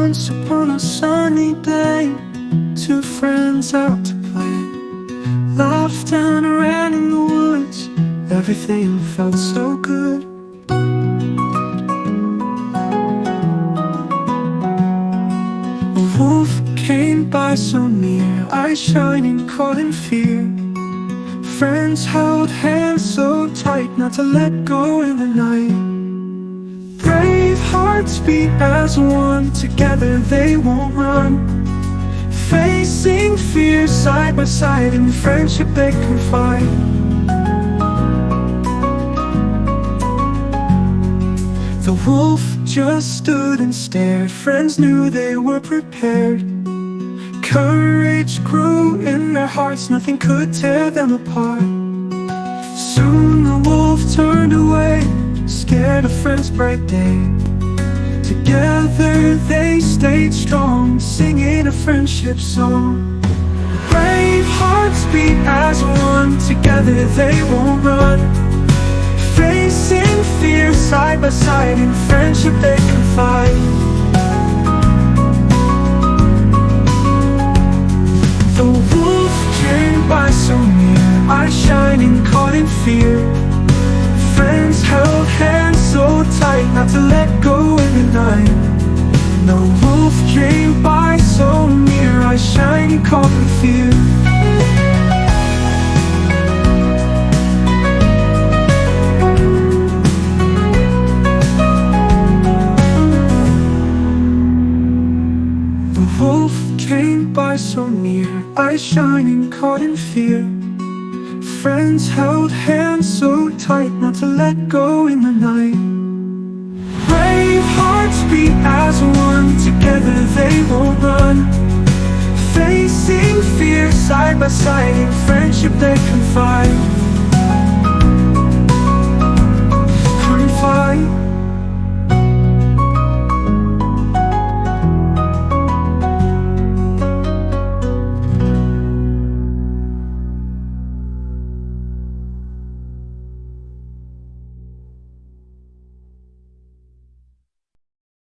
Once upon a sunny day, two friends out to play, laughed and ran in the woods. Everything felt so good. A wolf came by so near, eyes shining, caught in fear. Friends held hands so tight, not to let go in the night. Brave hearts beat as one, together they won't run. Facing fear side by side, in friendship they confide. The wolf just stood and stared, friends knew they were prepared. Courage grew in their hearts, nothing could tear them apart. Soon the wolf turned away, scared of friends' bright day. Together they stayed strong, singing a friendship song. Brave hearts beat as one, together they won't run. Facing fear side by side, in friendship they confide. The wolf came by so near, eyes shining, caught in fear. Friends held hands so tight, not to let go in the night. The wolf came by so near, eyes shining, caught in fear. The wolf came by so near, eyes shining, caught in fear. Friends held hands so tight, not to let go in the night. Brave hearts beat as one, together they won't run. Facing fear side by side, in friendship they